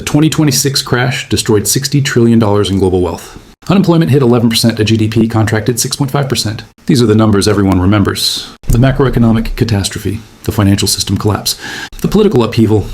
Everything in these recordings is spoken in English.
2026 crash destroyed $60 trillion in global wealth. Unemployment hit 11% of GDP, contracted 6.5%. These are the numbers everyone remembers. The macroeconomic catastrophe, the financial system collapse, the political upheaval.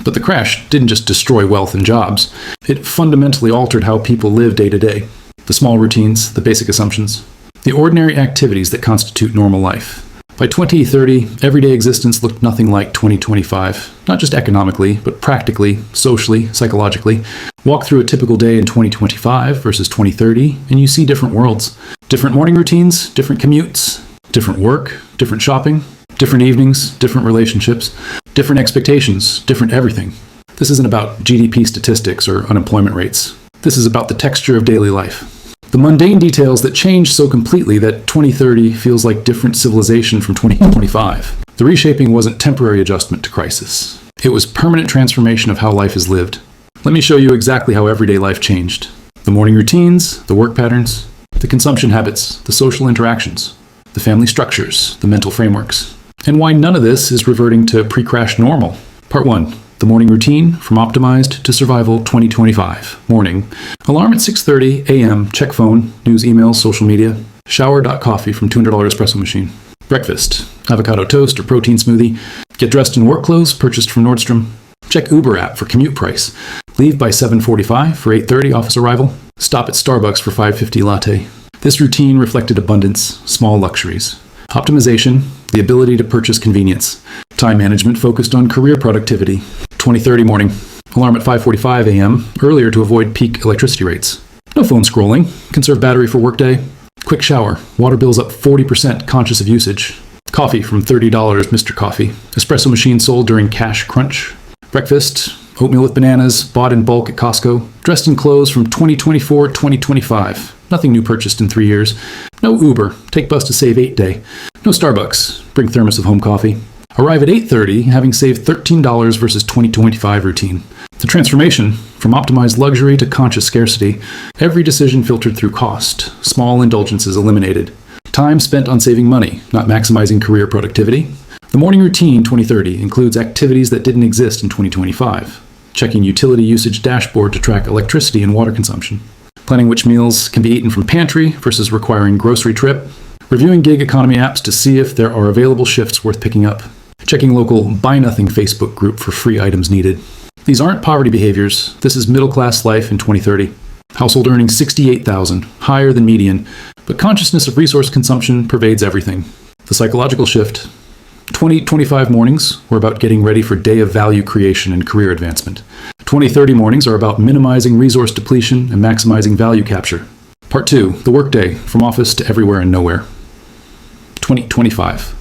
But the crash didn't just destroy wealth and jobs. It fundamentally altered how people live day to day. The small routines, the basic assumptions, the ordinary activities that constitute normal life. By 2030, everyday existence looked nothing like 2025, not just economically, but practically, socially, psychologically. Walk through a typical day in 2025 versus 2030, and you see different worlds. Different morning routines, different commutes, different work, different shopping, different evenings, different relationships, different expectations, different everything. This isn't about GDP statistics or unemployment rates. This is about the texture of daily life. The mundane details that change so completely that 2030 feels like different civilization from 2025. The reshaping wasn't temporary adjustment to crisis. It was permanent transformation of how life is lived. Let me show you exactly how everyday life changed. The morning routines, the work patterns, the consumption habits, the social interactions, the family structures, the mental frameworks, and why none of this is reverting to pre-crash normal. Part 1. The morning routine from optimized to survival 2025. Morning. Alarm at 6:30 a.m. Check phone, news, emails, social media. Shower.coffee from $200 espresso machine. Breakfast. Avocado toast or protein smoothie. Get dressed in work clothes purchased from Nordstrom. Check Uber app for commute price. Leave by 7:45 for 8:30 office arrival. Stop at Starbucks for $5.50 latte. This routine reflected abundance, small luxuries. Optimization, the ability to purchase convenience. Time management focused on career productivity. 2030 morning. Alarm at 5:45 a.m., earlier to avoid peak electricity rates. No phone scrolling. Conserve battery for workday. Quick shower. Water bills up 40%, conscious of usage. Coffee from $30 Mr. Coffee. Espresso machine sold during cash crunch. Breakfast. Oatmeal with bananas, bought in bulk at Costco. Dressed in clothes from 2024-2025. Nothing new purchased in 3 years. No Uber. Take bus to save 8 day. No Starbucks. Bring thermos of home coffee. Arrive at 8:30, having saved $13 versus 2025 routine. The transformation, from optimized luxury to conscious scarcity, every decision filtered through cost, small indulgences eliminated. Time spent on saving money, not maximizing career productivity. The morning routine 2030 includes activities that didn't exist in 2025. Checking utility usage dashboard to track electricity and water consumption. Planning which meals can be eaten from pantry versus requiring grocery trip. Reviewing gig economy apps to see if there are available shifts worth picking up. Checking local Buy Nothing Facebook group for free items needed. These aren't poverty behaviors. This is middle-class life in 2030. Household earning $68,000, higher than median, but consciousness of resource consumption pervades everything. The psychological shift. 2025 mornings were about getting ready for day of value creation and career advancement. 2030 mornings are about minimizing resource depletion and maximizing value capture. Part 2, the workday, from office to everywhere and nowhere. 2025.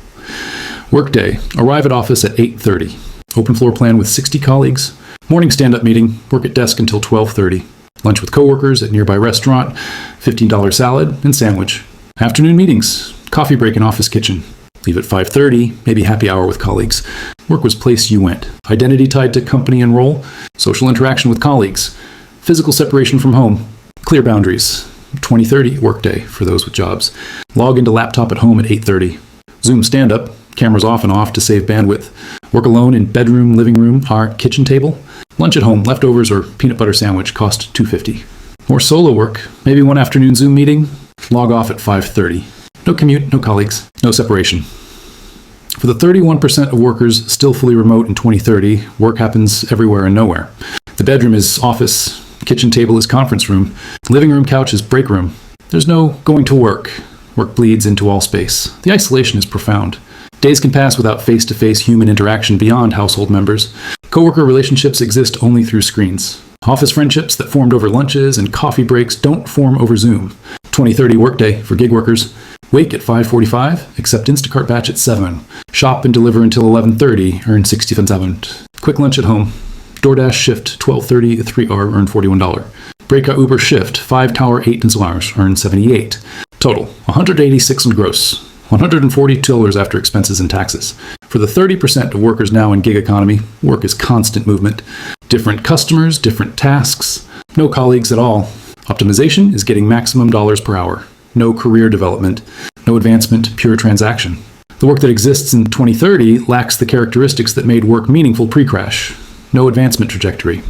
Workday, arrive at office at 8:30. Open floor plan with 60 colleagues. Morning stand-up meeting, work at desk until 12:30. Lunch with coworkers at nearby restaurant, $15 salad and sandwich. Afternoon meetings, coffee break in office kitchen. Leave at 5:30, maybe happy hour with colleagues. Work was place you went. Identity tied to company and role. Social interaction with colleagues. Physical separation from home. Clear boundaries. 2030 workday for those with jobs. Log into laptop at home at 8:30. Zoom stand-up. Cameras off and off to save bandwidth. Work alone in bedroom, living room, or kitchen table. Lunch at home, leftovers or peanut butter sandwich cost $2.50. More solo work, maybe one afternoon Zoom meeting. Log off at 5:30. No commute, no colleagues, no separation. For the 31% of workers still fully remote in 2030, work happens everywhere and nowhere. The bedroom is office, kitchen table is conference room, living room couch is break room. There's no going to work. Work bleeds into all space. The isolation is profound. Days can pass without face-to-face human interaction beyond household members. Coworker relationships exist only through screens. Office friendships that formed over lunches and coffee breaks don't form over Zoom. 2030 workday for gig workers. Wake at 5:45, accept Instacart batch at 7. Shop and deliver until 11:30, earn 67. Quick lunch at home. DoorDash shift 12:30, 3-hour, earn $41. Breakout Uber shift 5 tower 8 and hours, earn 78. Total, 186 in gross. $142 after expenses and taxes. For the 30% of workers now in gig economy, work is constant movement. Different customers, different tasks, no colleagues at all. Optimization is getting maximum dollars per hour. No career development, no advancement, pure transaction. The work that exists in 2030 lacks the characteristics that made work meaningful pre-crash. No advancement trajectory.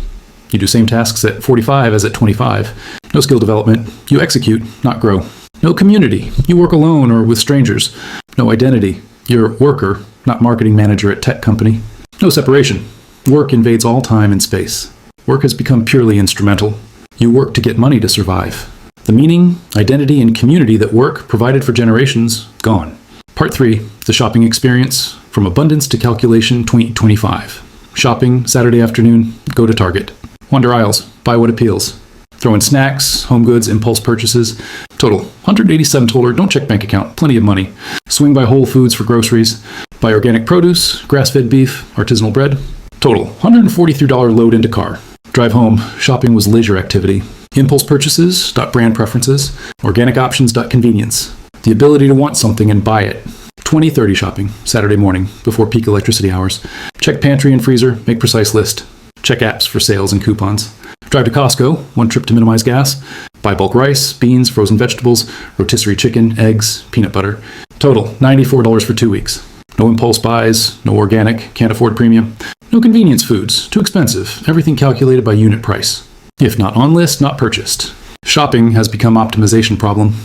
You do same tasks at 45 as at 25. No skill development. You execute, not grow. No community. You work alone or with strangers. No identity. You're a worker, not marketing manager at tech company. No separation. Work invades all time and space. Work has become purely instrumental. You work to get money to survive. The meaning, identity, and community that work provided for generations, gone. Part 3, the shopping experience, from abundance to calculation 2025. Shopping, Saturday afternoon, go to Target. Wander aisles, buy what appeals. Throw in snacks, home goods, impulse purchases. Total, $187 total, don't check bank account, plenty of money. Swing by Whole Foods for groceries. Buy organic produce, grass-fed beef, artisanal bread. Total, $143 load into car. Drive home, shopping was leisure activity. Impulse purchases, .brand preferences. Organic options, .convenience. The ability to want something and buy it. 20/30 shopping, Saturday morning, before peak electricity hours. Check pantry and freezer, make precise list. Check apps for sales and coupons. Drive to Costco, one trip to minimize gas. Buy bulk rice, beans, frozen vegetables, rotisserie chicken, eggs, peanut butter. Total, $94 for 2 weeks. No impulse buys, no organic, can't afford premium. No convenience foods, too expensive, everything calculated by unit price. If not on list, not purchased. Shopping has become optimization problem.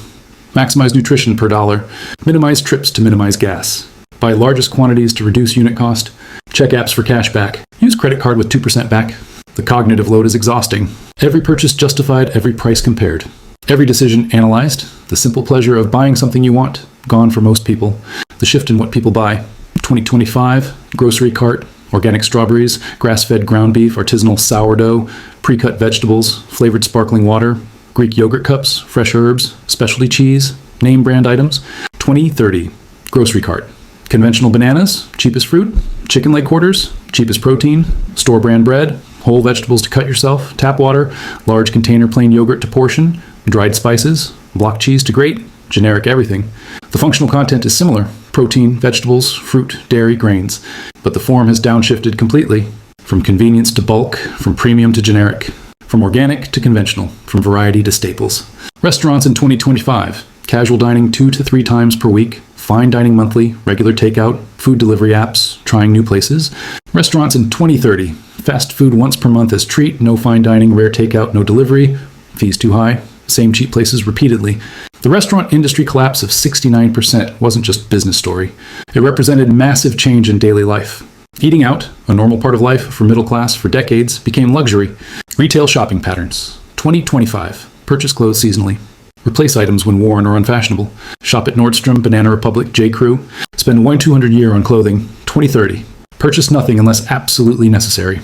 Maximize nutrition per dollar. Minimize trips to minimize gas. Buy largest quantities to reduce unit cost. Check apps for cash back. Use credit card with 2% back. The cognitive load is exhausting. Every purchase justified, every price compared. Every decision analyzed. The simple pleasure of buying something you want, gone for most people. The shift in what people buy. 2025, grocery cart, organic strawberries, grass-fed ground beef, artisanal sourdough, pre-cut vegetables, flavored sparkling water, Greek yogurt cups, fresh herbs, specialty cheese, name brand items. 2030, grocery cart. Conventional bananas, cheapest fruit, chicken leg quarters, cheapest protein, store brand bread, whole vegetables to cut yourself, tap water, large container plain yogurt to portion, dried spices, block cheese to grate, generic everything. The functional content is similar, protein, vegetables, fruit, dairy, grains, but the form has downshifted completely, from convenience to bulk, from premium to generic, from organic to conventional, from variety to staples. Restaurants in 2025, casual dining 2 to 3 times per week, fine dining monthly, regular takeout, food delivery apps, trying new places. Restaurants in 2030, fast food once per month as treat, no fine dining, rare takeout, no delivery, fees too high, same cheap places repeatedly. The restaurant industry collapse of 69% wasn't just business story. It represented massive change in daily life. Eating out, a normal part of life for middle class for decades, became luxury. Retail shopping patterns. 2025, purchase clothes seasonally. Replace items when worn or unfashionable. Shop at Nordstrom, Banana Republic, J. Crew. Spend $1,200 a year on clothing. 2030, purchase nothing unless absolutely necessary.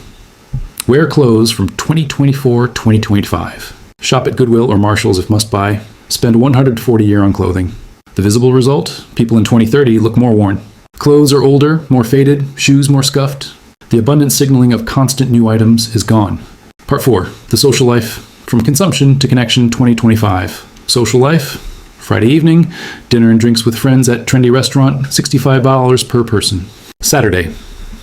Wear clothes from 2024-2025. Shop at Goodwill or Marshall's if must buy. Spend $140 a year on clothing. The visible result? People in 2030 look more worn. Clothes are older, more faded, shoes more scuffed. The abundant signaling of constant new items is gone. Part 4, the social life. From consumption to connection 2025. Social life, Friday evening, dinner and drinks with friends at trendy restaurant, $65 per person. Saturday,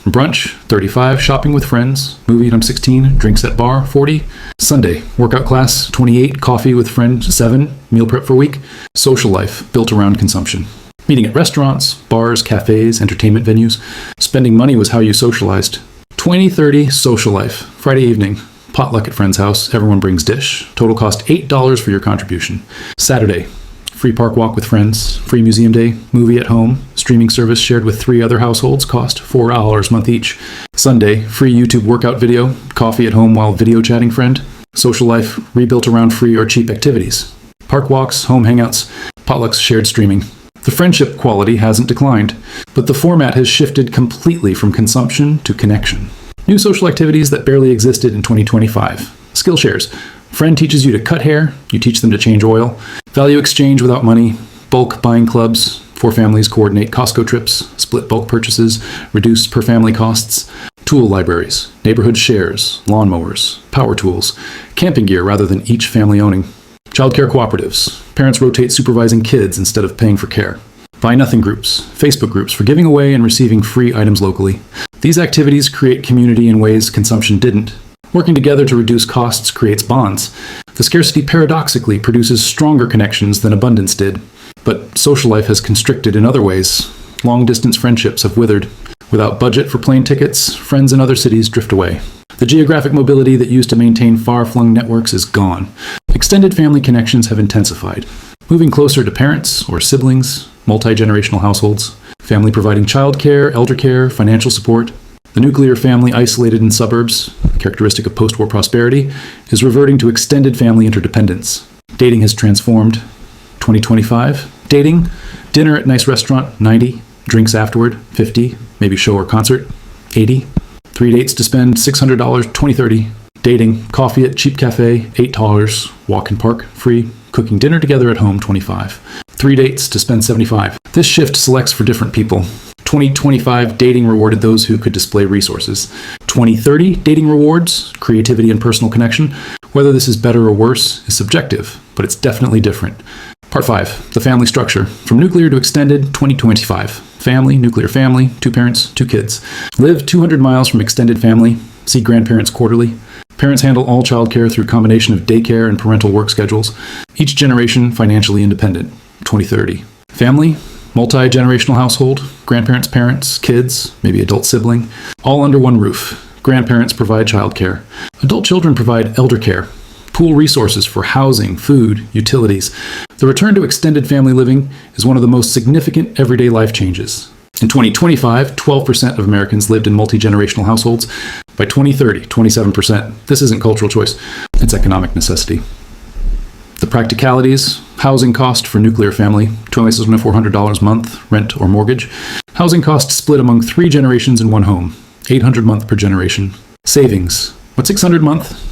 brunch, $35, shopping with friends, movie at 16, drinks at bar, $40. Sunday, workout class, $28, coffee with friends, $7, meal prep for week. Social life, built around consumption. Meeting at restaurants, bars, cafes, entertainment venues. Spending money was how you socialized. 2030, social life, Friday evening, potluck at friend's house, everyone brings dish. Total cost $8 for your contribution. Saturday, free park walk with friends, free museum day, movie at home, streaming service shared with 3 other households, cost $4 a month each. Sunday, free YouTube workout video, coffee at home while video chatting friend. Social life rebuilt around free or cheap activities. Park walks, home hangouts, potlucks, shared streaming. The friendship quality hasn't declined, but the format has shifted completely from consumption to connection. New social activities that barely existed in 2025. Skill shares. Friend teaches you to cut hair, you teach them to change oil. Value exchange without money. Bulk buying clubs. 4 families coordinate Costco trips, split bulk purchases, reduced per family costs. Tool libraries. Neighborhood shares. Lawnmowers. Power tools. Camping gear rather than each family owning. Childcare cooperatives. Parents rotate supervising kids instead of paying for care. Buy nothing groups. Facebook groups for giving away and receiving free items locally. These activities create community in ways consumption didn't. Working together to reduce costs creates bonds. The scarcity paradoxically produces stronger connections than abundance did. But social life has constricted in other ways. Long-distance friendships have withered. Without budget for plane tickets, friends in other cities drift away. The geographic mobility that used to maintain far-flung networks is gone. Extended family connections have intensified, moving closer to parents or siblings, multi-generational households, family providing childcare, elder care, financial support. The nuclear family isolated in suburbs, characteristic of post-war prosperity, is reverting to extended family interdependence. Dating has transformed. 2025, dating, dinner at nice restaurant, 90, drinks afterward, 50, maybe show or concert, 80, 3 dates to spend $600, 2030, dating, coffee at cheap cafe, $8, walk in park, free, cooking dinner together at home, 25, 3 dates to spend 75. This shift selects for different people. 2025, dating rewarded those who could display resources. 2030, dating rewards creativity and personal connection. Whether this is better or worse is subjective, but it's definitely different. Part 5, the family structure. From nuclear to extended, 2025. Family, nuclear family, 2 parents, 2 kids. Live 200 miles from extended family. See grandparents quarterly. Parents handle all childcare through combination of daycare and parental work schedules. Each generation financially independent. 2030. Family, multi-generational household, grandparents, parents, kids, maybe adult sibling, all under one roof. Grandparents provide childcare. Adult children provide elder care. Pool resources for housing, food, utilities. The return to extended family living is one of the most significant everyday life changes. In 2025, 12% of Americans lived in multi-generational households. By 2030, 27%. This isn't cultural choice, it's economic necessity. The practicalities: housing cost for nuclear family, $2,400 a month, rent or mortgage. Housing cost split among 3 generations in one home, $800 a month per generation. Savings: what, $600 a month?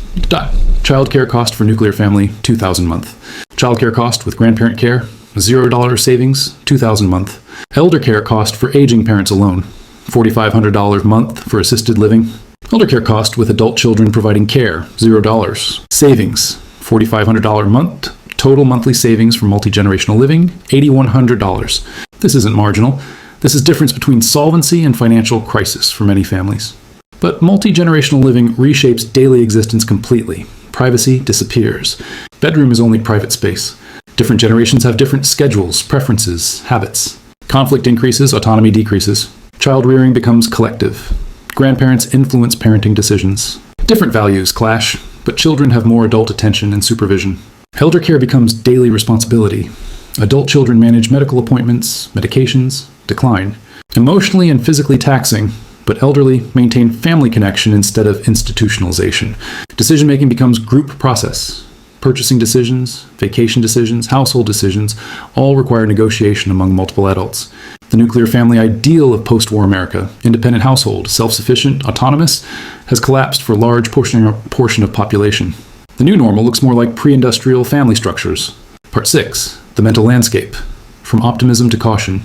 Childcare cost for nuclear family, $2,000 a month. Childcare cost with grandparent care, $0 savings, $2,000 a month. Elder care cost for aging parents alone, $4,500 a month for assisted living. Elder care cost with adult children providing care, $0. Savings, $4,500 a month. Total monthly savings for multi-generational living, $8,100. This isn't marginal. This is difference between solvency and financial crisis for many families. But multi-generational living reshapes daily existence completely. Privacy disappears. Bedroom is only private space. Different generations have different schedules, preferences, habits. Conflict increases, autonomy decreases. Child rearing becomes collective. Grandparents influence parenting decisions. Different values clash, but children have more adult attention and supervision. Elder care becomes daily responsibility. Adult children manage medical appointments, medications, decline. Emotionally and physically taxing, but elderly maintain family connection instead of institutionalization. Decision-making becomes group process. Purchasing decisions, vacation decisions, household decisions all require negotiation among multiple adults. The nuclear family ideal of post-war America, independent household, self-sufficient, autonomous, has collapsed for a large portion of population. The new normal looks more like pre-industrial family structures. Part 6, the mental landscape. From optimism to caution.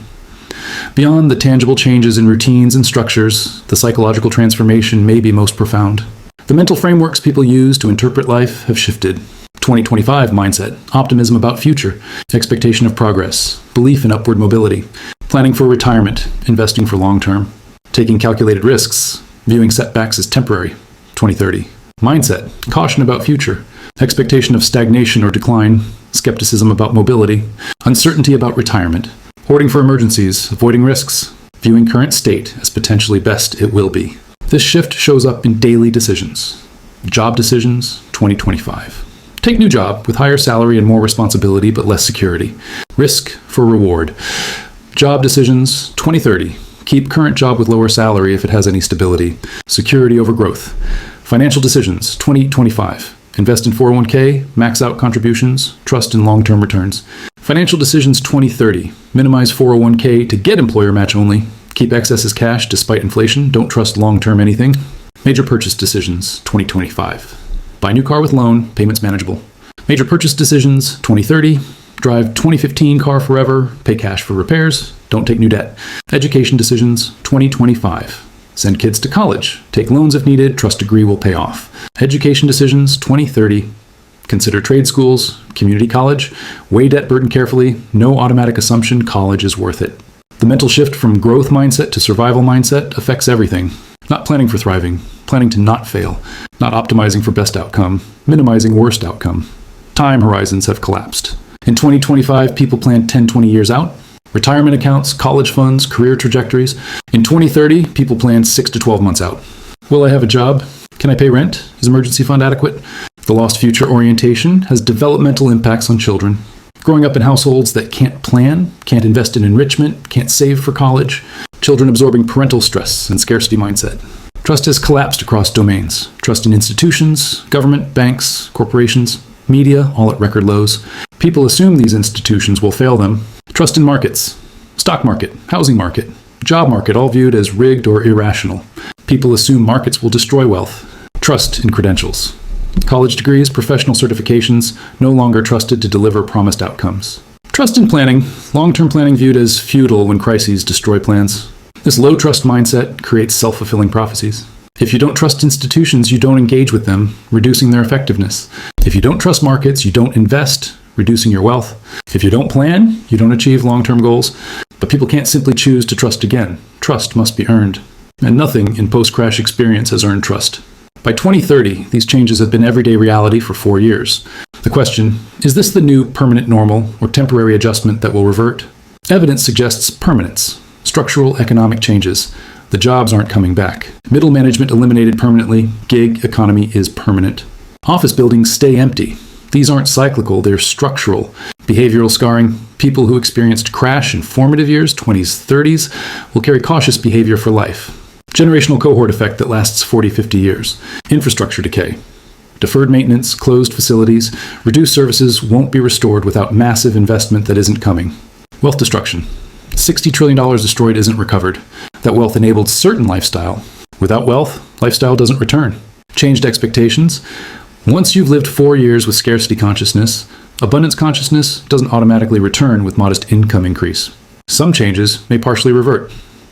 Beyond the tangible changes in routines and structures, the psychological transformation may be most profound. The mental frameworks people use to interpret life have shifted. 2025 mindset, optimism about future, expectation of progress, belief in upward mobility, planning for retirement, investing for long term, taking calculated risks, viewing setbacks as temporary. 2030 mindset, caution about future, expectation of stagnation or decline, skepticism about mobility, uncertainty about retirement, hoarding for emergencies, avoiding risks, viewing current state as potentially best it will be. This shift shows up in daily decisions. Job decisions, 2025. Take new job with higher salary and more responsibility but less security. Risk for reward. Job decisions, 2030. Keep current job with lower salary if it has any stability. Security over growth. Financial decisions, 2025. Invest in 401k, max out contributions, trust in long-term returns. Financial decisions, 2030. Minimize 401k to get employer match only. Keep excess as cash despite inflation. Don't trust long-term anything. Major purchase decisions, 2025. Buy new car with loan, payments manageable. Major purchase decisions, 2030. Drive 2015 car forever, pay cash for repairs, don't take new debt. Education decisions, 2025. Send kids to college, take loans if needed, trust degree will pay off. Education decisions, 2030. Consider trade schools, community college, weigh debt burden carefully, no automatic assumption college is worth it. The mental shift from growth mindset to survival mindset affects everything. Not planning for thriving, planning to not fail, not optimizing for best outcome, minimizing worst outcome. Time horizons have collapsed. In 2025, people plan 10-20 years out. Retirement accounts, college funds, career trajectories. In 2030, people plan 6 to 12 months out. Will I have a job? Can I pay rent? Is emergency fund adequate? The lost future orientation has developmental impacts on children. Growing up in households that can't plan, can't invest in enrichment, can't save for college, children absorbing parental stress and scarcity mindset. Trust has collapsed across domains. Trust in institutions, government, banks, corporations, media, all at record lows. People assume these institutions will fail them. Trust in markets, stock market, housing market, job market, all viewed as rigged or irrational. People assume markets will destroy wealth. Trust in credentials. College degrees, professional certifications, no longer trusted to deliver promised outcomes. Trust in planning, long-term planning viewed as futile when crises destroy plans. This low-trust mindset creates self-fulfilling prophecies. If you don't trust institutions, you don't engage with them, reducing their effectiveness. If you don't trust markets, you don't invest, reducing your wealth. If you don't plan, you don't achieve long-term goals. But people can't simply choose to trust again. Trust must be earned. And nothing in post-crash experience has earned trust. By 2030, these changes have been everyday reality for 4 years. The question, is this the new permanent normal or temporary adjustment that will revert? Evidence suggests permanence, structural economic changes. The jobs aren't coming back. Middle management eliminated permanently. Gig economy is permanent. Office buildings stay empty. These aren't cyclical, they're structural. Behavioral scarring. People who experienced crash in formative years, 20s, 30s, will carry cautious behavior for life. Generational cohort effect that lasts 40, 50 years. Infrastructure decay. Deferred maintenance, closed facilities, reduced services won't be restored without massive investment that isn't coming. Wealth destruction. $60 trillion destroyed isn't recovered. That wealth enabled certain lifestyle. Without wealth, lifestyle doesn't return. Changed expectations. Once you've lived 4 years with scarcity consciousness, abundance consciousness doesn't automatically return with modest income increase. Some changes may partially revert.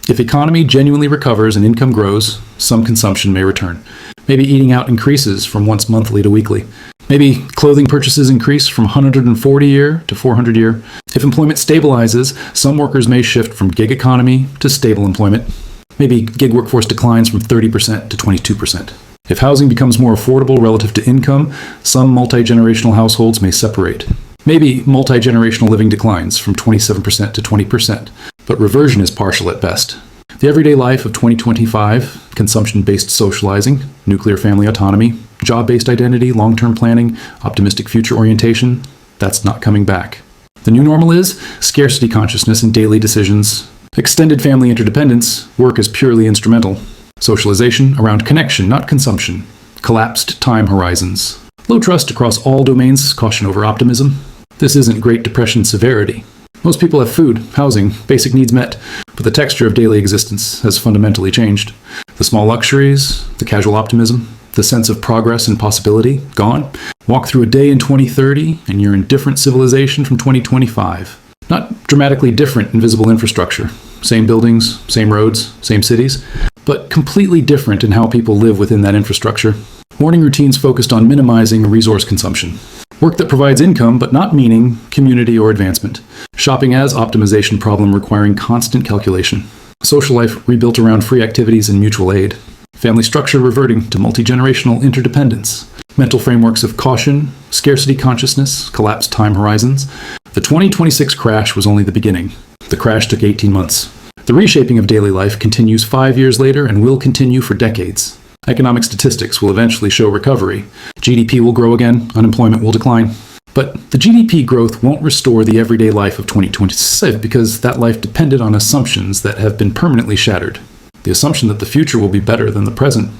If economy genuinely recovers and income grows, some consumption may return. Maybe eating out increases from once monthly to weekly. Maybe clothing purchases increase from 140 a year to 400 a year. If employment stabilizes, some workers may shift from gig economy to stable employment. Maybe gig workforce declines from 30% to 22%. If housing becomes more affordable relative to income, some multi-generational households may separate. Maybe multi-generational living declines from 27% to 20%, but reversion is partial at best. The everyday life of 2025, consumption-based socializing, nuclear family autonomy, job-based identity, long-term planning, optimistic future orientation, that's not coming back. The new normal is scarcity consciousness in daily decisions, extended family interdependence, work is purely instrumental, socialization around connection, not consumption, collapsed time horizons, low trust across all domains, caution over optimism. This isn't Great Depression severity. Most people have food, housing, basic needs met, but the texture of daily existence has fundamentally changed. The small luxuries, the casual optimism, the sense of progress and possibility, gone. Walk through a day in 2030 and you're in different civilization from 2025. Not dramatically different invisible infrastructure. Same buildings, same roads, same cities, but completely different in how people live within that infrastructure. Morning routines focused on minimizing resource consumption. Work that provides income, but not meaning, community, or advancement. Shopping as optimization problem requiring constant calculation. Social life rebuilt around free activities and mutual aid. Family structure reverting to multi-generational interdependence. Mental frameworks of caution, scarcity consciousness, collapsed time horizons. The 2026 crash was only the beginning. The crash took 18 months. The reshaping of daily life continues 5 years later and will continue for decades. Economic statistics will eventually show recovery. GDP will grow again, unemployment will decline. But the GDP growth won't restore the everyday life of 2026 because that life depended on assumptions that have been permanently shattered. The assumption that the future will be better than the present.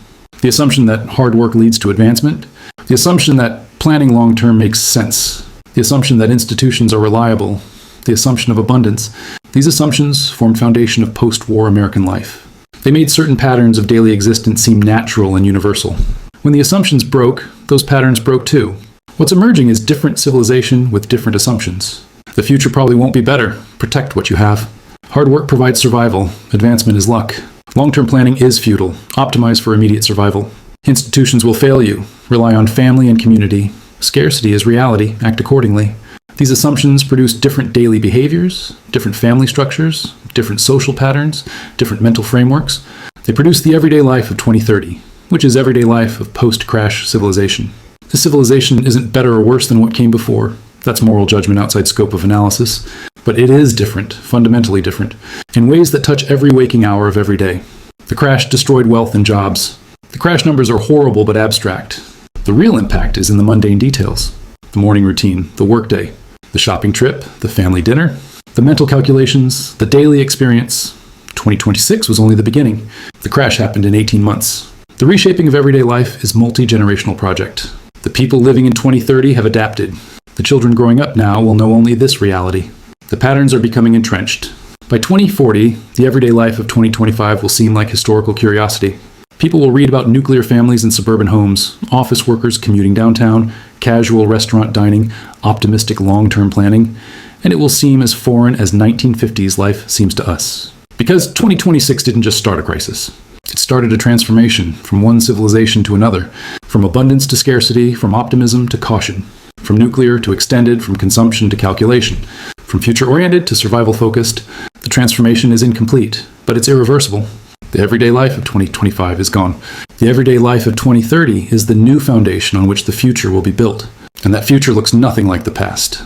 The assumption that hard work leads to advancement. The assumption that planning long-term makes sense. The assumption that institutions are reliable. The assumption of abundance. These assumptions formed foundation of post-war American life. They made certain patterns of daily existence seem natural and universal. When the assumptions broke, those patterns broke too. What's emerging is different civilization with different assumptions. The future probably won't be better. Protect what you have. Hard work provides survival. Advancement is luck. Long-term planning is futile. Optimize for immediate survival. Institutions will fail you. Rely on family and community. Scarcity is reality. Act accordingly. These assumptions produce different daily behaviors, different family structures, different social patterns, different mental frameworks. They produce the everyday life of 2030, which is everyday life of post-crash civilization. This civilization isn't better or worse than what came before. That's moral judgment outside scope of analysis. But it is different, fundamentally different, in ways that touch every waking hour of every day. The crash destroyed wealth and jobs. The crash numbers are horrible but abstract. The real impact is in the mundane details. The morning routine, the workday, the shopping trip, the family dinner, the mental calculations, the daily experience. 2026 was only the beginning. The crash happened in 18 months. The reshaping of everyday life is a multi-generational project. The people living in 2030 have adapted. The children growing up now will know only this reality. The patterns are becoming entrenched. By 2040, the everyday life of 2025 will seem like historical curiosity. People will read about nuclear families in suburban homes, office workers commuting downtown, casual restaurant dining, optimistic long-term planning, and it will seem as foreign as 1950s life seems to us. Because 2026 didn't just start a crisis. It started a transformation from one civilization to another, from abundance to scarcity, from optimism to caution, from nuclear to extended, from consumption to calculation, from future-oriented to survival-focused. The transformation is incomplete, but it's irreversible. The everyday life of 2025 is gone. The everyday life of 2030 is the new foundation on which the future will be built. And that future looks nothing like the past.